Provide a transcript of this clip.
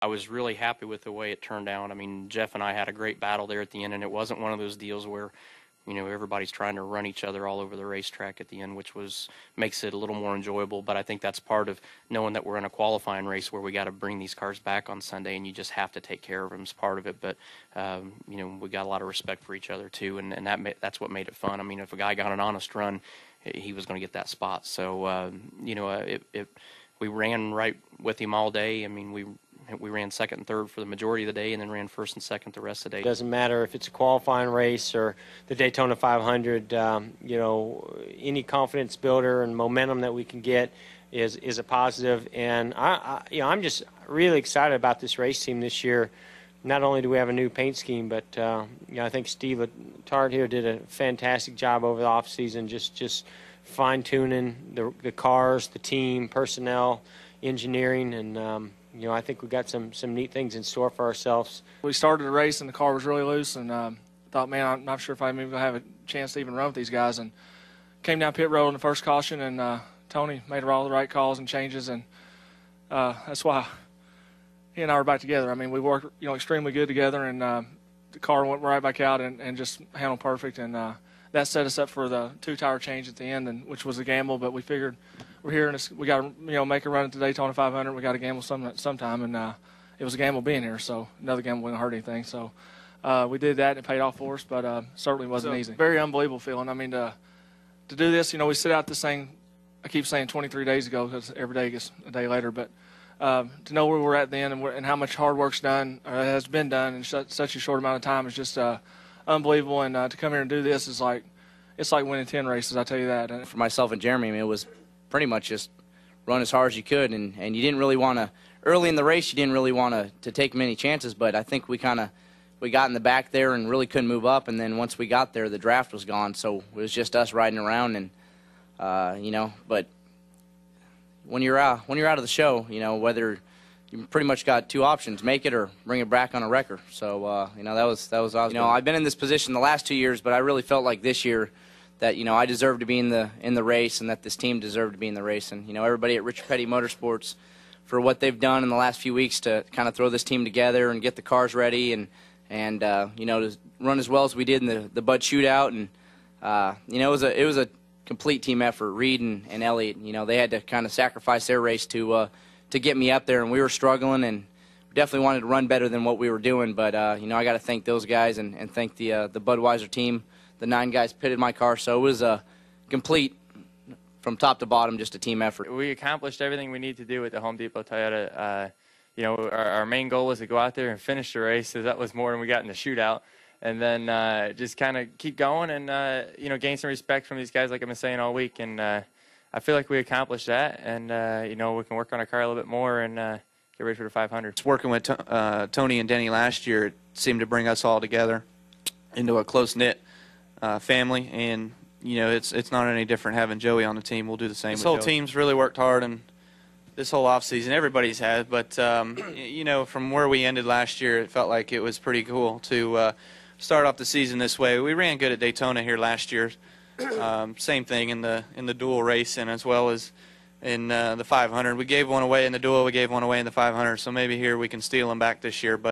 I was really happy with the way it turned out. I mean, Jeff and I had a great battle there at the end, and it wasn't one of those deals where, you know, everybody's trying to run each other all over the racetrack at the end, which makes it a little more enjoyable. But I think that's part of knowing that we're in a qualifying race where we got to bring these cars back on Sunday, and you just have to take care of them as part of it. But you know, we got a lot of respect for each other too, and that's what made it fun. I mean, if a guy got an honest run, he was going to get that spot. So you know, we ran right with him all day. I mean, we ran second and third for the majority of the day, and then ran first and second the rest of the day. It doesn't matter if it's a qualifying race or the Daytona 500. You know, any confidence builder and momentum that we can get is a positive. And you know, I'm just really excited about this race team this year. Not only do we have a new paint scheme, but you know, I think Steve Tart here did a fantastic job over the off season, just fine tuning the cars, the team, personnel, engineering, and you know, I think we got some neat things in store for ourselves. We started the race and the car was really loose, and thought, man, I'm not sure if I'm even going to have a chance to even run with these guys. And came down pit road in the first caution, and Tony made all the right calls and changes, and that's why he and I were back together. I mean, we worked, you know, extremely good together, and the car went right back out and just handled perfect, and that set us up for the two-tire change at the end, which was a gamble, but we figured we're here and we got to, you know, make a run at the Daytona 500. We got to gamble sometime, and it was a gamble being here, so another gamble wouldn't hurt anything. So we did that, and it paid off for us, but certainly wasn't easy. Very unbelievable feeling. I mean, to do this, you know, we set out this thing, I keep saying 23 days ago because every day gets a day later, but to know where we're at then and how much hard work's done or has been done in such a short amount of time is just unbelievable. And to come here and do this is like, it's like winning 10 races, I tell you that. And for myself and Jeremy, I mean, it was pretty much just run as hard as you could, and you didn't really want to, early in the race, you didn't really want to take many chances, but I think we got in the back there and really couldn't move up, and then once we got there, the draft was gone, so it was just us riding around, and you know, but when you're out of the show, you know, whether you pretty much got two options: make it or bring it back on a wrecker. So you know, that was awesome. You know, I've been in this position the last 2 years, but I really felt like this year that, you know, I deserved to be in the race, and that this team deserved to be in the race. And, you know, everybody at Richard Petty Motorsports for what they've done in the last few weeks to kind of throw this team together and get the cars ready and you know, to run as well as we did in the Bud shootout. And you know, it was a complete team effort. Reed and Elliott, you know, they had to kind of sacrifice their race to get me up there, and we were struggling and definitely wanted to run better than what we were doing. But you know, I got to thank those guys and thank the Budweiser team. The 9 guys pitted my car, so it was a complete, from top to bottom, just a team effort. We accomplished everything we need to do with the Home Depot Toyota. You know, our main goal was to go out there and finish the race, so that was more than we got in the shootout. And then just kind of keep going and, you know, gain some respect from these guys like I've been saying all week. And I feel like we accomplished that, and, you know, we can work on our car a little bit more and get ready for the 500. Working with Tony and Denny last year, it seemed to bring us all together into a close-knit family, and you know, it's not any different having Joey on the team. We'll do the same. This whole team's really worked hard, and this whole off season, everybody's had. But you know, from where we ended last year, it felt like it was pretty cool to start off the season this way. We ran good at Daytona here last year. Same thing in the dual race, and as well as in the 500. We gave one away in the duel. We gave one away in the 500. So maybe here we can steal them back this year. But